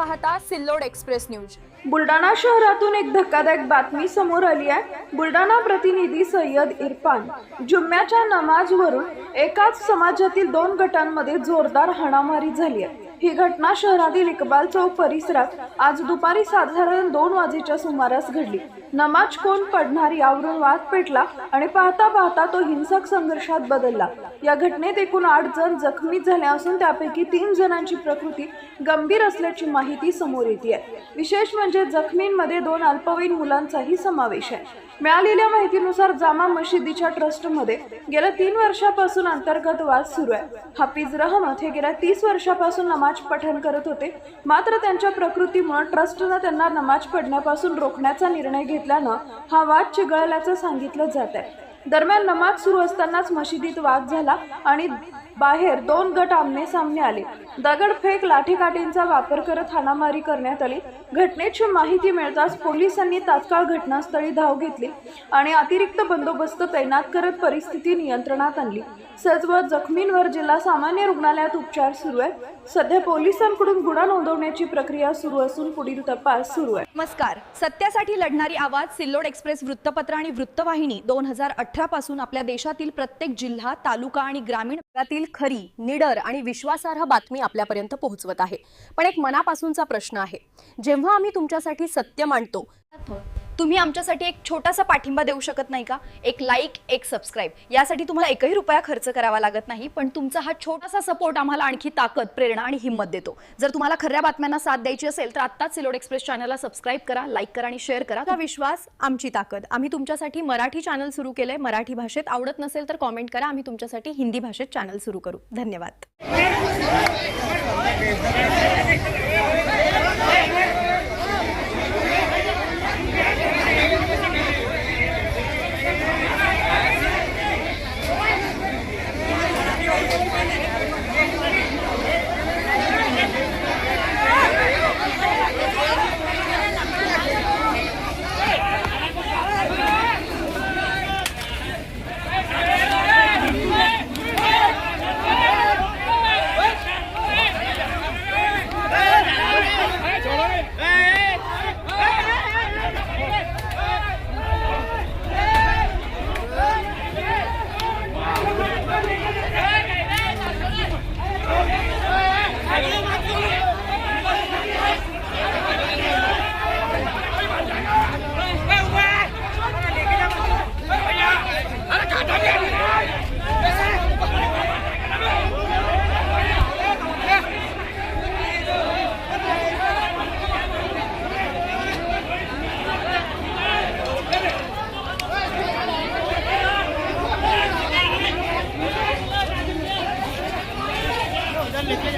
पाहता Sillod express news. Buldhana शहरातून एक धक्कादायक बातमी समोर आली आहे। बुलढाणा प्रतिनिधी सय्यद इरफान जुम्म्याच्या नमाजवरून एकाच समाजातील 2 गटांमध्ये जोरदार हाणामारी झाली आहे। ही घटना शहरातील इकबाल चौक परिसरात आज दुपारी साधारण 2 वाजेच्या सुमारास घडली। नमाज कोण पढणार यावरून वाद पेटला आणि पाहता पाहता तो हिंसक संघर्षात बदलला। या घटनेत एकूण 8 जण जखमी झाले असून त्यापैकी 3 जणांची प्रकृती गंभीर असल्याची माहिती समोर येते आहे। विशेष म्हणजे जखमींमध्ये 2 अल्पवयीन मुलांचाही समावेश आहे। मिळालेल्या माहितीनुसार जामा मशिदीच्या ट्रस्टमध्ये गेल्या 3 वर्षापासून अंतर्गत वाद सुरू आहे। हाफिज रहमत हे गेल्या 30 वर्षापासून नमाज पठण करत होते, मात्र त्यांच्या प्रकृतीमुळे ट्रस्टने त्यांना नमाज पढण्यापासून रोखण्याचा निर्णय घेतल्यानं हा वाद चिघळल्याचं सांगितलं जात आहे। दरम्यान नमाज सुरू असतानाच मशिदीत वाद झाला आणि बाहेर 2 गट आमने सामने आले। दगडफेक लाठीकाठींचा वापर करत हाणामारी करण्यात आली। घटनेची माहिती मिळताच पोलिसांनी तात्काळ घटनास्थळी धाव घेतली आणि अतिरिक्त बंदोबस्त तैनात करत परिस्थिती नियंत्रणात आणली। सर्व जखमींवर जिल्हा सामान्य रुग्णालयात उपचार सुरू आहे। सध्या पोलिसांकडून गुन्हा नोंदवण्याची प्रक्रिया सुरू असून पुढील तपास सुरू आहे। नमस्कार, सत्यासाठी लढणारी आवाज सिल्लोड एक्सप्रेस वृत्तपत्र आणि वृत्तवाहिनी 2018 पासून आपल्या देशातील प्रत्येक जिल्हा, तालुका आणि ग्रामीण भागातील खरी, निडर आणि विश्वासार्ह बातमी आपल्यापर्यंत पोहोचवत आहे। पण एक मनापासूनचा प्रश्न आहे, जेव्हा आम्ही तुमच्यासाठी सत्य मांडतो तुम्ही आमच्यासाठी एक छोटासा पाठिंबा देऊ शकत नाही का? एक लाईक, एक सबस्क्राइब, यासाठी तुम्हाला एकही रुपया खर्च करावा लागत नाही, पण तुमचा हा छोटासा सपोर्ट आम्हाला आणखी ताकद, प्रेरणा आणि हिंमत देतो। जर तुम्हाला खऱ्या बातम्यांना साथ द्यायची असेल तर आत्ताच सिल्लोड एक्सप्रेस चॅनलला सबस्क्राइब करा, लाईक करा आणि शेअर करा। हा विश्वास आमची ताकद। आम्ही तुमच्यासाठी मराठी चॅनल सुरू केलंय। मराठी भाषेत आवडत नसेल तर कमेंट करा, आम्ही तुमच्यासाठी हिंदी भाषेत चॅनल सुरू करू। धन्यवाद। लेके